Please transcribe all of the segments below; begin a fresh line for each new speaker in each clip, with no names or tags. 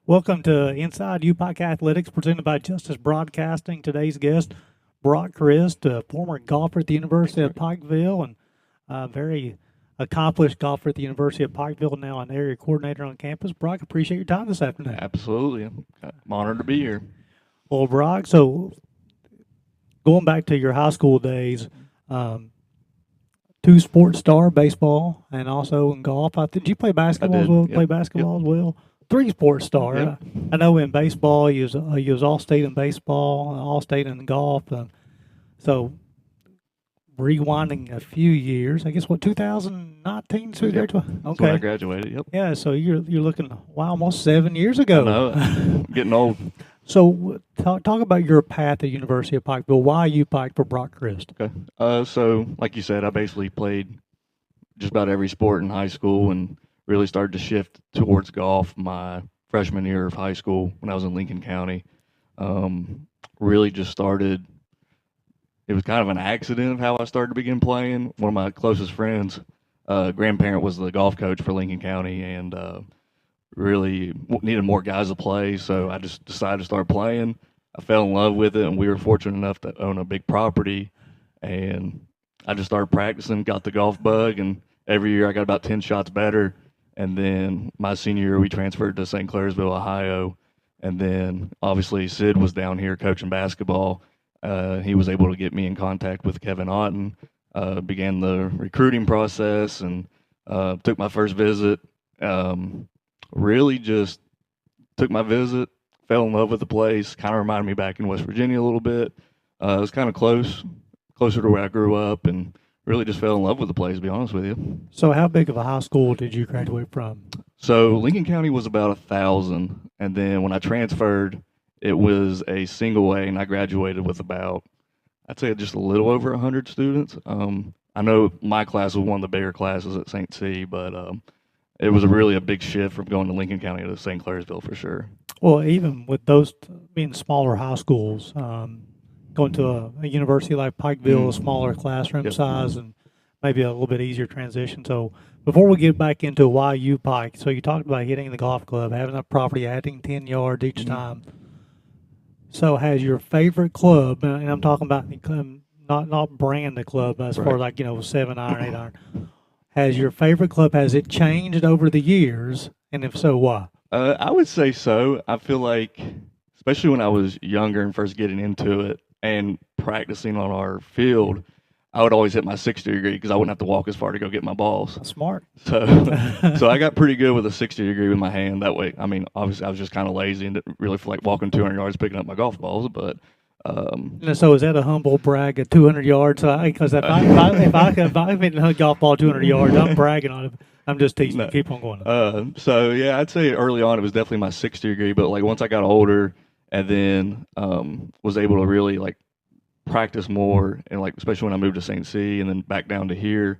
Welcome to Inside UPIKE Athletics, presented by Justice Broadcasting. Today's guest, Broc Crist, a former golfer at the University of Pikeville and a very accomplished golfer at the University of Pikeville, now an area coordinator on campus. Broc, appreciate your time this afternoon.
Absolutely. I'm honored to be here.
Well, Broc, so going back to your high school days, two sports star, baseball, and also in golf. Did you play basketball as well?
Yep.
Play basketball as well? Three sports star.
Yep.
I know in baseball, you was all state in baseball, all state in golf. So rewinding a few years, I guess 2019? So
Yep.
okay.
That's when I graduated. Yep.
Yeah, so you're looking, wow, almost 7 years ago.
No, getting old.
So talk about your path at University of Pikeville. Why UPike for Broc Crist?
Okay. So like you said, I basically played just about every sport in high school and really started to shift towards golf my freshman year of high school when I was in Lincoln County. Really just started. It was kind of an accident of how I started to begin playing. One of my closest friends, grandparent was the golf coach for Lincoln County, and really needed more guys to play, so I just decided to start playing. I fell in love with it, and we were fortunate enough to own a big property, and I just started practicing, got the golf bug, and every year I got about 10 shots better. And then my senior year, we transferred to St. Clairsville, Ohio, and then obviously Sid was down here coaching basketball. He was able to get me in contact with Kevin Otten, began the recruiting process, and took my first visit. Really just took my visit, fell in love with the place, kind of reminded me back in West Virginia a little bit. It was kind of closer to where I grew up, and really just fell in love with the place, to be honest with you.
So how big of a high school did you graduate from?
So Lincoln County was about 1,000, and then when I transferred, it was a single A, and I graduated with about, I'd say just a little over 100 students. I know my class was one of the bigger classes at St. C, but it was really a big shift from going to Lincoln County to St. Clairsville for sure.
Well, even with those being smaller high schools, going to a university like Pikeville, a smaller classroom size, and maybe a little bit easier transition. So before we get back into why UPike, so you talked about hitting the golf club, having a property, adding 10 yards each time. So has your favorite club, and I'm talking about not brand the club as far as 7-iron, 8-iron. Has your favorite club, has it changed over the years? And if so, why?
I would say so. I feel like, especially when I was younger and first getting into it and practicing on our field, I would always hit my 60 degree because I wouldn't have to walk as far to go get my balls.
Smart.
So I got pretty good with a 60 degree with my hand. That way, I mean, obviously I was just kind of lazy and didn't really feel like walking 200 yards picking up my golf balls, but
so is that a humble brag at 200 yards? Because if I hit a golf ball 200 yards, I'm bragging on it. I'm just teasing.
No.
Keep on going.
So yeah, I'd say early on it was definitely my 60 degree, but like once I got older and then was able to really like practice more, and like especially when I moved to St. C and then back down to here,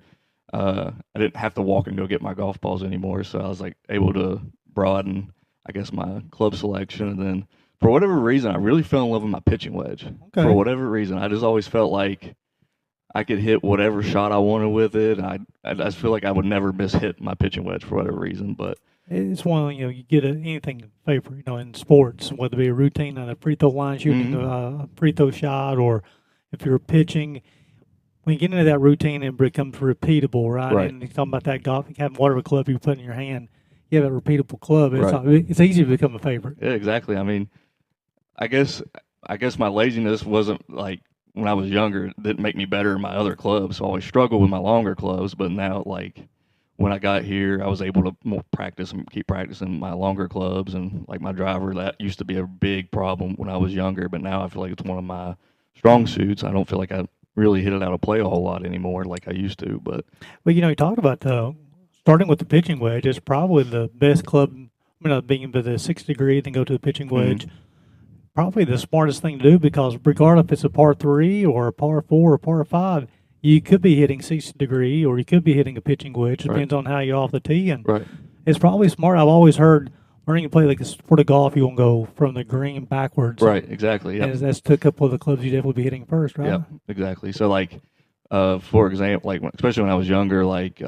I didn't have to walk and go get my golf balls anymore. So I was like able to broaden, I guess, my club selection, and then for whatever reason, I really fell in love with my pitching wedge.
Okay.
For whatever reason, I just always felt like I could hit whatever shot I wanted with it. I just feel like I would never miss hit my pitching wedge for whatever reason. But
It's one, you get anything favorite, in sports, whether it be a routine on a free throw line, shooting a free throw shot, or if you're pitching, when you get into that routine, it becomes repeatable, right?
Right.
And you're talking about that golf, having whatever club you put in your hand, you have a repeatable club.
Right.
It's easy to become a favorite.
yeah, exactly. I mean, I guess my laziness wasn't like when I was younger, it didn't make me better in my other clubs. So I always struggled with my longer clubs, but now like when I got here, I was able to more practice and keep practicing my longer clubs, and like my driver, that used to be a big problem when I was younger, but now I feel like it's one of my strong suits. I don't feel like I really hit it out of play a whole lot anymore like I used to. But
You talked about starting with the pitching wedge. It's probably the best club, being the 6 degree, then go to the pitching wedge. Probably the smartest thing to do, because regardless if it's a par 3 or a par 4 or par 5, you could be hitting 60 degree or you could be hitting a pitching wedge. Depends on how you're off the tee. And
right.
it's probably smart. I've always heard learning to play like this sport of golf, you want to go from the green backwards.
Right, exactly.
And that's a couple of the clubs you definitely be hitting first, right?
Yeah, exactly. So like, for example, like especially when I was younger, like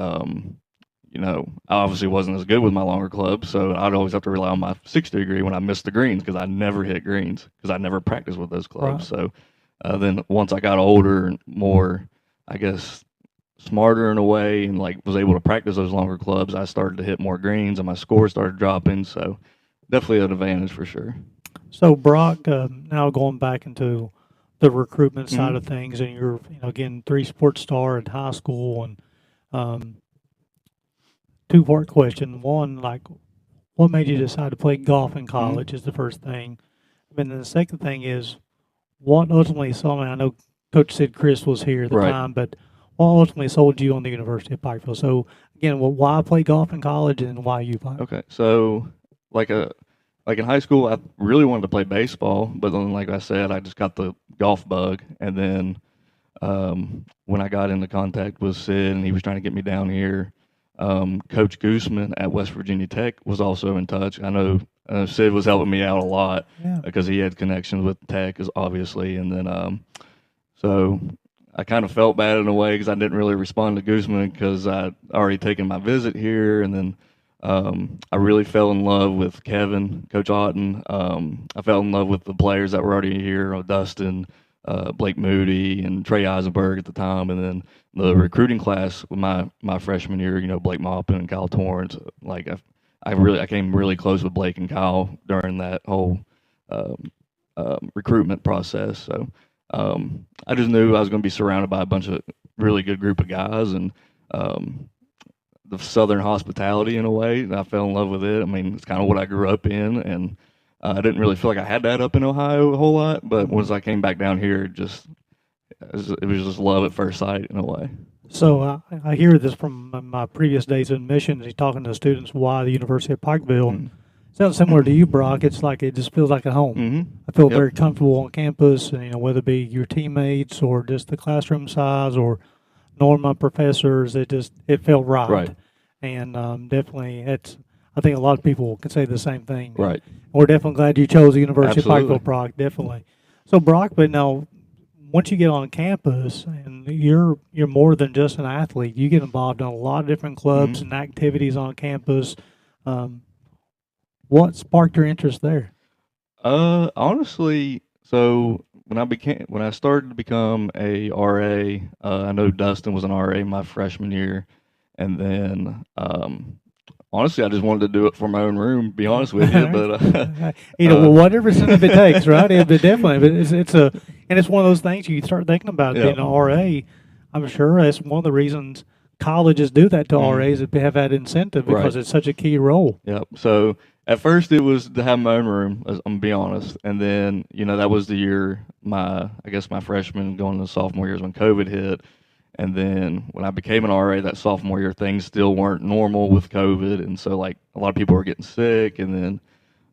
I obviously wasn't as good with my longer clubs, so I'd always have to rely on my 60 degree when I missed the greens because I never hit greens because I never practiced with those clubs.
Right.
So then once I got older and more, I guess, smarter in a way and like was able to practice those longer clubs, I started to hit more greens and my score started dropping. So definitely an advantage for sure.
So Brock, now going back into the recruitment side of
Mhm.
things, and you're, again, three sports star in high school, and um, two-part question. One, like, what made you decide to play golf in
Mhm.
college is the first thing. And then the second thing is, what ultimately sold me? I know Coach said Crist was here at the
Right.
time, but what ultimately sold you on the University of Pikeville? So again, well, why play golf in college and why UPIKE?
Okay. So like a like in high school, I really wanted to play baseball, but then like I said, I just got the golf bug, and then when I got into contact with Sid and he was trying to get me down here, Coach Gooseman at West Virginia Tech was also in touch. I know Sid was helping me out a lot
Yeah.
because he had connections with Tech, obviously, and then so I kind of felt bad in a way because I didn't really respond to Guzman because I'd already taken my visit here, and then I really fell in love with Kevin, Coach Otten. I fell in love with the players that were already here, Dustin, Blake Moody, and Trey Eisenberg at the time, and then the recruiting class with my freshman year, Blake Maupin and Kyle Torrance. Like I came really close with Blake and Kyle during that whole um, recruitment process. So I just knew I was going to be surrounded by a bunch of really good group of guys, and the Southern hospitality in a way. And I fell in love with it. I mean, it's kind of what I grew up in, and I didn't really feel like I had that up in Ohio a whole lot. But once I came back down here, it was just love at first sight in a way.
So I hear this from my previous days in admissions. He's talking to students why the University of Pikeville.
Mm.
Sounds similar to you, Brock. It's like it just feels like a home.
Mm-hmm.
I feel
Yep.
very comfortable on campus, and whether it be your teammates or just the classroom size or knowing my professors, it felt right.
Right.
And definitely, I think a lot of people can say the same thing.
Right.
We're definitely glad you chose the University
Absolutely.
of Pikeville, Brock. Definitely. So Brock, but now once you get on campus and you're more than just an athlete, you get involved in a lot of different clubs
Mhm.
and activities on campus. Um, what sparked your interest there?
Honestly, so when I started to become a RA, I know Dustin was an RA my freshman year, and then honestly, I just wanted to do it for my own room. Be honest with you, but
Well, whatever incentive it takes, right? But definitely, but it's one of those things you start thinking about
Yeah.
being an RA. I'm sure that's one of the reasons colleges do that to
Mhm.
RAs, if they have that incentive because
Right.
it's such a key role.
Yep. So at first it was to have my own room, I'm gonna be honest, and then that was the year I guess my freshman going into sophomore year is when COVID hit. And then when I became an RA that sophomore year, things still weren't normal with COVID, and so like a lot of people were getting sick, and then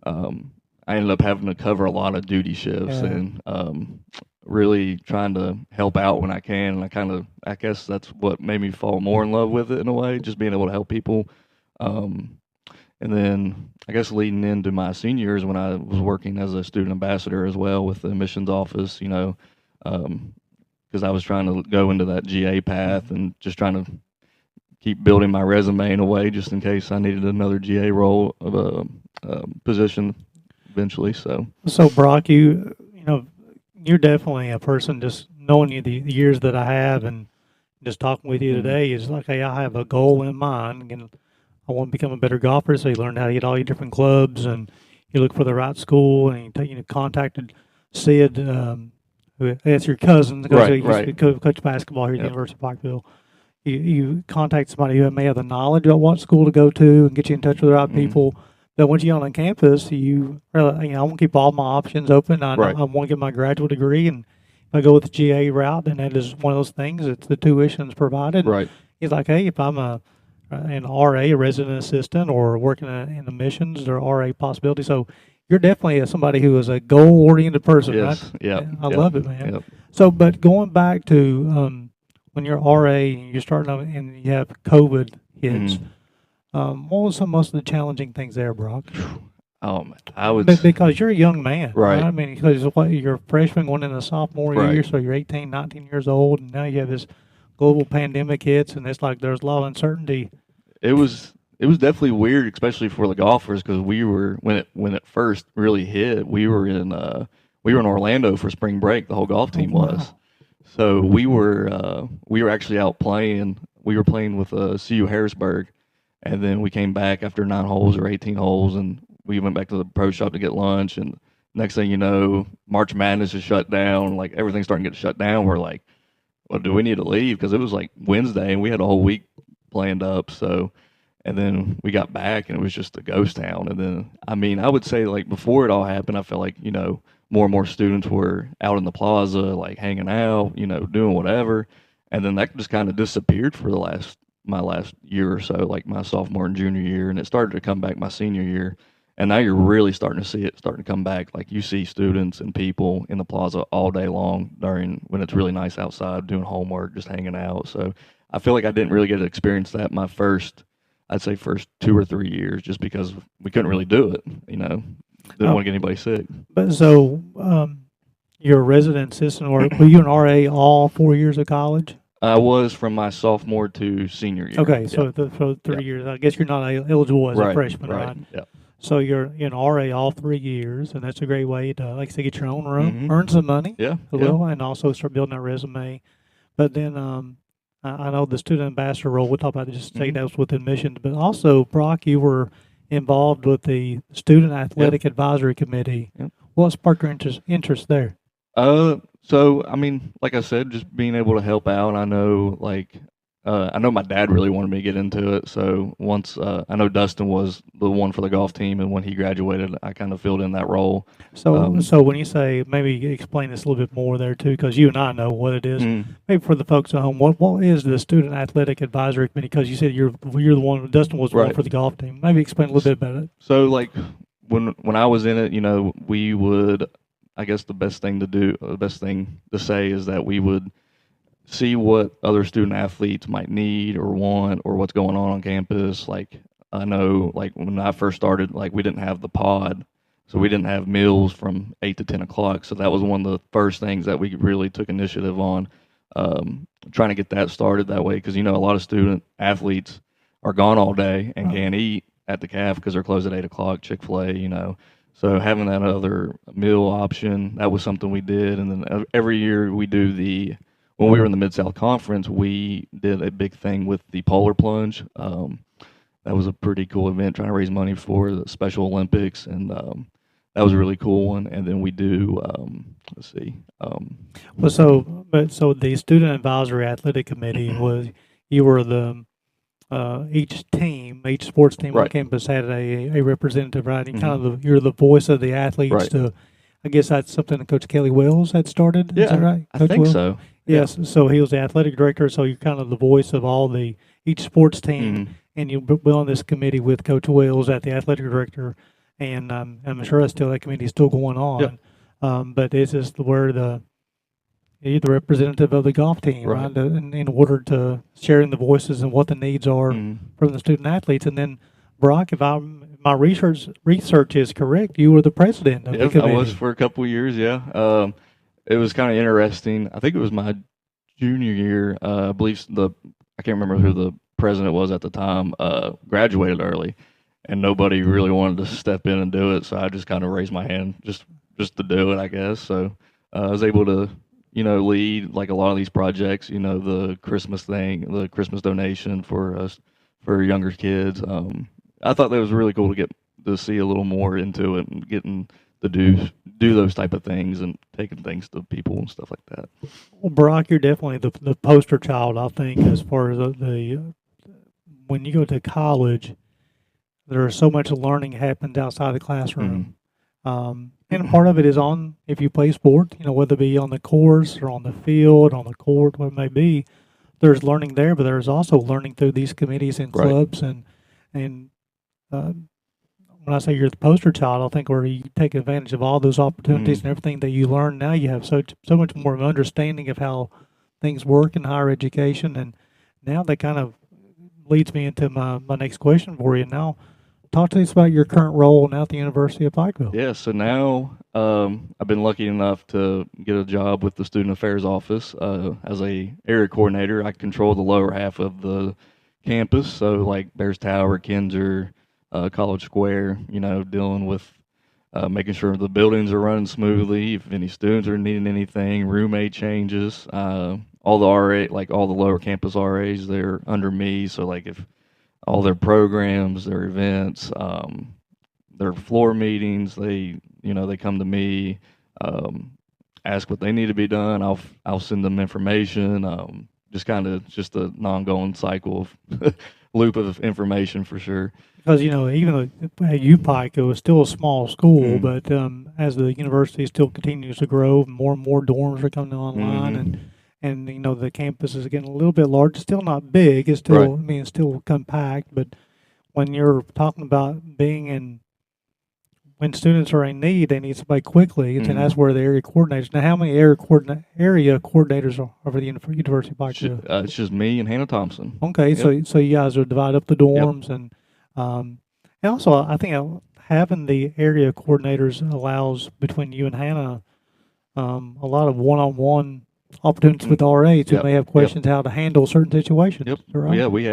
I ended up having to cover a lot of duty shifts
Yeah.
and really trying to help out when I can. And I guess that's what made me fall more in love with it in a way, just being able to help people. Um, and then I guess leading into my senior years when I was working as a student ambassador as well with the admissions office, because I was trying to go into that GA path and just trying to keep building my resume in a way just in case I needed another GA role of a position eventually.
So Brock, you're definitely a person, just knowing you the years that I have and just talking with you
Mhm.
today is like, hey, I have a goal in mind, and I want to become a better golfer. So you learn how to get all your different clubs, and you look for the right school, and you contacted Sid, that's your cousin, because
Right,
he used to
right.
coach basketball here at the
Yep.
University of Pikeville. You contact somebody who may have the knowledge about what school to go to and get you in touch with the right
Mhm.
people. But once you get on campus, I want to keep all my options open.
Right.
I want to get my graduate degree, and if I go with the GA route, then that is one of those things. It's the tuition's provided.
Right.
He's like, hey, if I'm an RA, a resident assistant, or working in the missions, there are RA possibilities. So you're definitely somebody who is a goal-oriented person,
Yes.
right?
Yep.
Yeah, I
Yep.
love it, man.
Yep.
So, but going back to when you're RA and you're starting out and you have COVID hits, what was most of the challenging things there, Brock?
Oh man, I would.
Because you're a young man,
Right.
I mean, because you're a freshman going into sophomore year,
Right.
so you're 18, 19 years old, and now you have this global pandemic hits, and it's like there's a lot of uncertainty.
it was definitely weird, especially for the golfers, because we were when it first really hit. We were in Orlando for spring break. The whole golf team
wow.
was. So we were actually out playing. We were playing with CU Harrisburg, and then we came back after 9 holes or 18 holes, and we went back to the pro shop to get lunch. And next thing you know, March Madness is shut down. Like everything's starting to get shut down. We're like, well, do we need to leave? Because it was like Wednesday, and we had a whole week planned up. So, and then we got back, and it was just a ghost town. And then, I mean, I would say like before it all happened, I felt like more and more students were out in the plaza, like hanging out, doing whatever. And then that just kind of disappeared for my last year or so, like my sophomore and junior year, and it started to come back my senior year. And now you're really starting to see it starting to come back. Like you see students and people in the plaza all day long during when it's really nice outside, doing homework, just hanging out. So I feel like I didn't really get to experience that my I'd say first 2 or 3 years, just because we couldn't really do it. Didn't want to get anybody sick.
But so, you're a resident assistant, or were you an RA all 4 years of college?
I was from my sophomore to senior year.
Okay, so
Yeah.
for 3 years, I guess you're not eligible as a
Right,
freshman, right?
Yeah.
So you're an RA all 3 years, and that's a great way to, like I said, get your own room,
Mhm.
earn some money,
Yeah.
a little, and also start building that resume. But then I know the student ambassador role, we'll talk about it just a second, that was with admissions, but also, Brock, you were involved with the Student Athletic Advisory Committee.
Yep.
What sparked your interest there?
So I mean, like I said, just being able to help out. I know my dad really wanted me to get into it. So once I know Dustin was the one for the golf team, and when he graduated, I kind of filled in that role.
So when you say, maybe explain this a little bit more there too, because you and I know what it is. Maybe for the folks at home, what is the Student Athletic Advisory Committee? Because you said you're the one, Dustin was the one
Right.
for the golf team. Maybe explain a little bit about it.
So like when I was in it, we would, I guess the best thing to say is that we would see what other student athletes might need or want, or what's going on campus. Like I know, like when I first started, like we didn't have the pod, so we didn't have meals from 8 to 10 o'clock. So that was one of the first things that we really took initiative on, trying to get that started that way. Because a lot of student athletes are gone all day and can't eat at the calf because they're closed at 8 o'clock. Chick-fil-A, So having that other meal option, that was something we did. And then every year we do when we were in the Mid-South Conference, we did a big thing with the polar plunge. That was a pretty cool event, trying to raise money for the Special Olympics, and that was a really cool one. And then we do, let's see.
So the Student Advisory Athletic Committee you were each sports team on
Right.
campus had a representative, right? And
Mhm.
you're the voice of the athletes
Right.
I guess that's something that Coach Kelly Wells had started. Is that right?
I
Coach
think
Wells?
so.
Yes. So he was the athletic director. So you're kind of the voice of each sports team,
Mhm.
and you've been on this committee with Coach Wells at the athletic director, and I'm sure that committee is still going on. But it's just where you're the representative of the golf team,
Right.
right? In order to sharing the voices and what the needs are
Mhm.
from the student athletes. And then, Brock, if my research is correct, you were the president of the
Yep,
committee.
I was for a couple of years. Yeah. It was kind of interesting. I think it was my junior year. I believe I can't remember who the president was at the time. Graduated early, and nobody really wanted to step in and do it. So I just kind of raised my hand just to do it, I guess. So I was able to lead like a lot of these projects. The Christmas thing, the Christmas donation for younger kids. I thought that was really cool to get to see a little more into it and getting to do those type of things and taking things to people and stuff like that.
Well, Brock, you're definitely the poster child, I think, as far as when you go to college, there's so much learning happens outside the classroom. And part of it is if you play sport, whether it be on the course or on the field, on the court, what it may be, there's learning there, but there's also learning through these committees and
Right.
clubs. And when I say you're the poster child, I think where you take advantage of all those opportunities and everything that you learn, now you have so much more of an understanding of how things work in higher education. And now that kind of leads me into my next question for you. Now, talk to us about your current role now at the University of Pikeville.
Yeah, so now I've been lucky enough to get a job with the Student Affairs Office as a area coordinator. I control the lower half of the campus. So like Bears Tower, Kinzer, College Square. Dealing with making sure the buildings are running smoothly. If any students are needing anything, roommate changes. All the like all the lower campus RAs, they're under me. So like if all their programs, their events, their floor meetings, they come to me, ask what they need to be done. I'll send them information. Just an ongoing cycle of loop of information for sure.
Because, even at UPIKE, it was still a small school,
Mhm.
but as the university still continues to grow, more and more dorms are coming online,
Mhm.
and the campus is getting a little bit larger. Still not big. It's still,
Right.
I mean, it's still compact. But when you're talking about when students are in need, they need somebody quickly, and that's where the area coordinators. Now, how many area coordinators are for the University of Pikeville?
It's just me and Hannah Thompson.
Okay,
Yep.
so you guys are divide up the dorms, um, and also I think having the area coordinators allows between you and Hannah a lot of one-on-one opportunities with RAs who
Yep.
may have questions how to handle certain situations.
Yep.
Right?
Yeah, we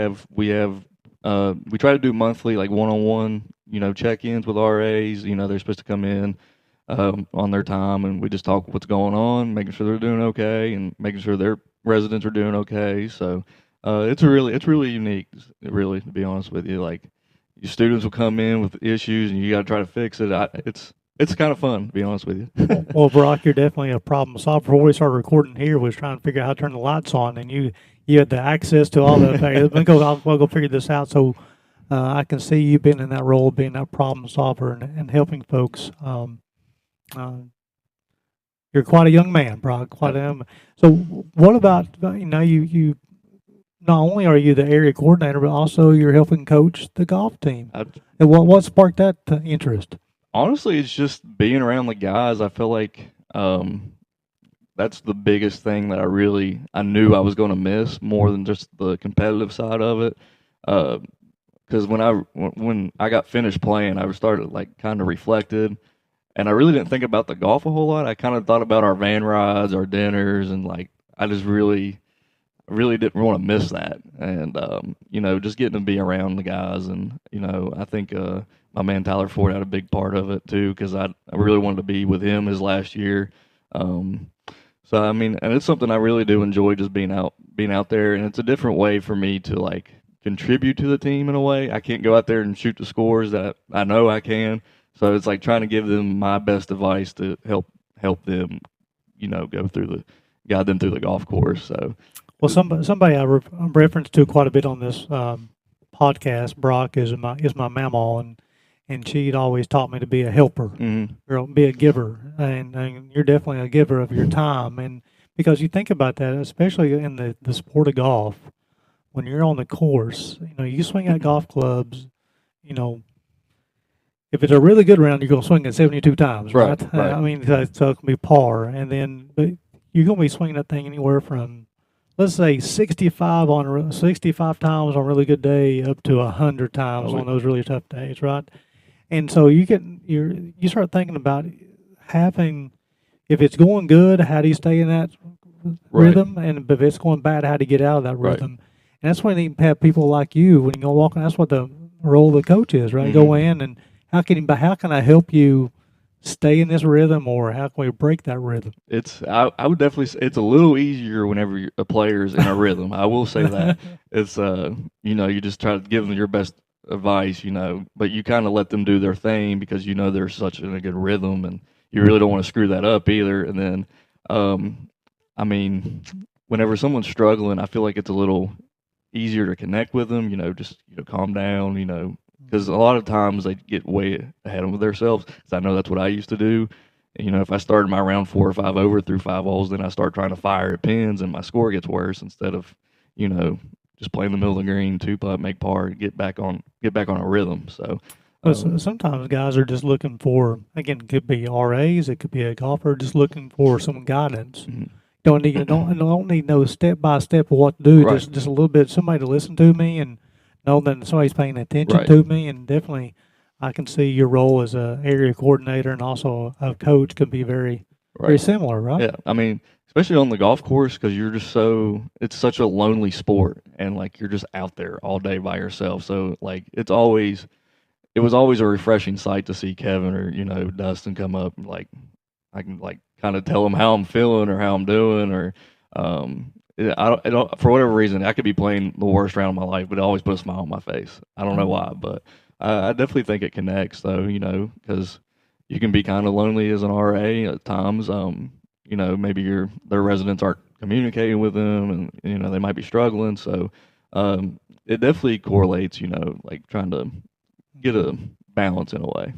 try to do monthly like one-on-one, check-ins with RAs. They're supposed to come in on their time, and we just talk what's going on, making sure they're doing okay, and making sure their residents are doing okay. So it's really unique, really, to be honest with you. Like your students will come in with issues, and you got to try to fix it. It's kind of fun, to be honest with you.
Well, Brock, you're definitely a problem solver. Before we started recording here, we was trying to figure out how to turn the lights on, and you had the access to all the. We'll go figure this out. So I can see you being in that role, being that problem solver, and helping folks. Uh, you're quite a young man, Brock. Quite a young man. So, what about you? Not only are you the area coordinator, but also you're helping coach the golf team. And what sparked that interest?
Honestly, it's just being around the guys. I feel like that's the biggest thing that I knew I was going to miss more than just the competitive side of it. Because when I got finished playing, I started like kind of reflected, and I really didn't think about the golf a whole lot. I kind of thought about our van rides, our dinners, and like I just really didn't want to miss that. And just getting to be around the guys, and I think my man Tyler Ford had a big part of it too, because I really wanted to be with him his last year. So I mean, and it's something I really do enjoy, just being out there, and it's a different way for me to like contribute to the team in a way. I can't go out there and shoot the scores that I know I can, so it's like trying to give them my best advice to help them, guide them through the golf course. So,
well, somebody I referenced to quite a bit on this podcast, Broc, is my mamaw, and she'd always taught me to be a helper, be a giver, and you're definitely a giver of your time, and because you think about that, especially in the sport of golf, when you're on the course, you swing at golf clubs, if it's a really good round, you're going to swing it 72 times, right?
Right.
I mean, so it can be par, and then but you're going to be swinging that thing anywhere from, let's say, 65 times on a really good day up to 100 times on those really tough days, right? And so you start thinking about having, if it's going good, how do you stay in that rhythm? And if it's going bad, how do you get out of that rhythm? And that's when you have people like you, when you go walking, that's what the role of the coach is, right? Go in and how can I help you stay in this rhythm, or how can we break that rhythm?
I would definitely say it's a little easier whenever a player's in a rhythm. I will say that. It's you just try to give them your best advice, but you kind of let them do their thing because they're such in a good rhythm, and you really don't want to screw that up either. And then I mean, whenever someone's struggling, I feel like it's a little easier to connect with them, just calm down, because a lot of times they get way ahead of themselves. Because I know that's what I used to do. If I started my round 4 or 5 over through 5 holes, then I start trying to fire at pins, and my score gets worse instead of, just playing the middle of the green, 2-putt, make par, get back on a rhythm. So.
Sometimes guys are just looking for, again, it could be RAs, it could be a golfer just looking for some guidance. Don't need no step by step of what to do.
Right.
Just a little bit, somebody to listen to me and know that somebody's paying attention to me. And definitely, I can see your role as a area coordinator and also a coach can be very Very similar, right?
Yeah, I mean, especially on the golf course because you're just it's such a lonely sport, and like you're just out there all day by yourself. So like it was always a refreshing sight to see Kevin or Dustin come up and like I can like kind of tell them how I'm feeling or how I'm doing or I don't for whatever reason I could be playing the worst round of my life, but it always put a smile on my face. I don't know why, but I definitely think it connects though, because you can be kind of lonely as an RA at times. Maybe their residents aren't communicating with them, and they might be struggling. So it definitely correlates. Like trying to get a balance in a way.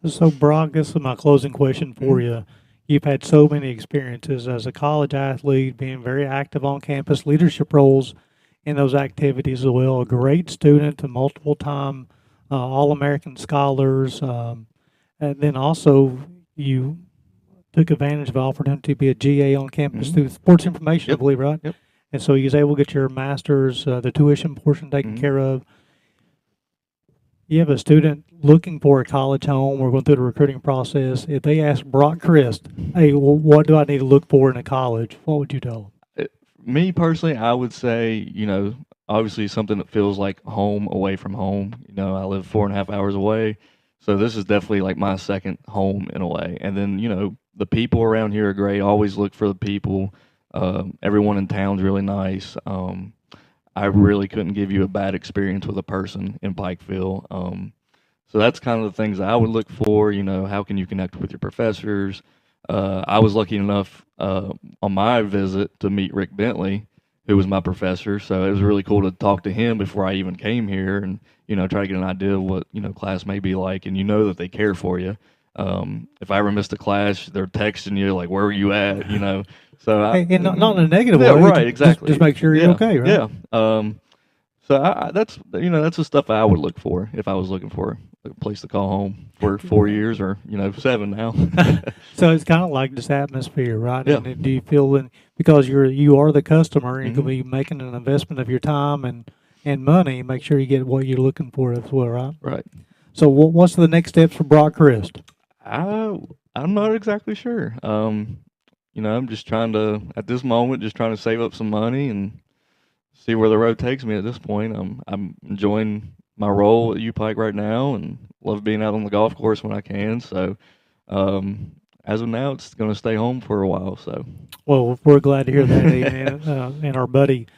So, Brock, this is my closing question for you. You've had so many experiences as a college athlete, being very active on campus, leadership roles in those activities as well. A great student, a multiple-time All-American scholars, and then also you took advantage of the opportunity to be a GA on campus through sports information, I believe, right?
Yep.
And so you was able to get your master's, the tuition portion taken care of. You have a student looking for a college home. We're going through the recruiting process. If they ask Broc Crist, hey, well, what do I need to look for in a college? What would you tell them?
Me personally, I would say, obviously something that feels like home away from home. I live 4.5 hours away. So this is definitely like my second home in a way. And then, the people around here are great. Always look for the people. Everyone in town's really nice. I really couldn't give you a bad experience with a person in Pikeville. So that's kind of the things I would look for. How can you connect with your professors? I was lucky enough on my visit to meet Rick Bentley, who was my professor. So it was really cool to talk to him before I even came here and, try to get an idea of what, class may be like. And that they care for you. If I ever missed a class, they're texting you, like, where were you at, So
and not in a negative way.
Right, exactly.
Just make sure you're okay, right?
Yeah. So that's that's the stuff I would look for if I was looking for a place to call home for 4 years or 7 now.
So it's kind of like this atmosphere, right?
Yeah.
And do you feel because you are the customer, and you could be making an investment of your time and money, make sure you get what you're looking for as well, right?
Right.
So what's the next steps for Broc Crist?
I'm not exactly sure. I'm just trying to, at this moment, just trying to save up some money and see where the road takes me at this point. I'm enjoying my role at UPIKE right now and love being out on the golf course when I can. So, as of now, it's going to stay home for a while. So,
well, we're glad to hear that. And our buddy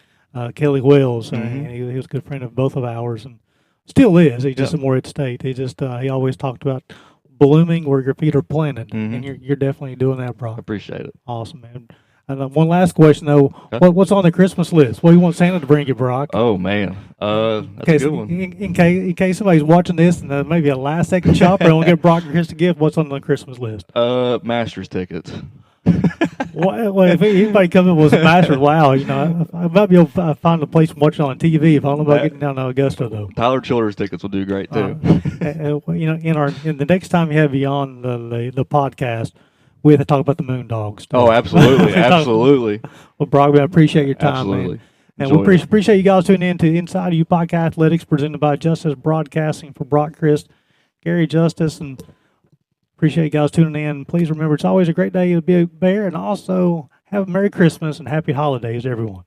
Kelly Wells, he was a good friend of both of ours, and still is. He's just in Morehead State. He always talked about blooming where your feet are planted, and you're definitely doing that, Broc.
I appreciate it.
Awesome, man. And one last question, though. Okay. What's on the Christmas list? What do you want Santa to bring you, Broc?
Oh, man. That's a good one.
In case somebody's watching this and maybe a last-second shopper and want to get Broc and Chris a gift, what's on the Christmas list?
Masters tickets.
Well, if anybody comes up with some Masters, wow, I might be able to find a place and watch it on TV if I don't know about getting down to Augusta, though.
Tyler Childers tickets will do great, too.
In the next time you have you on the podcast, we have to talk about the Moondogs.
Oh, absolutely, absolutely.
Well, Broc, I appreciate your time,
absolutely.
Man. And we appreciate you guys tuning in to Inside UPIKE Athletics, presented by Justice Broadcasting for Broc Crist, Gary Justice, and appreciate you guys tuning in. Please remember, it's always a great day to be a bear, and also have a Merry Christmas and Happy Holidays, everyone.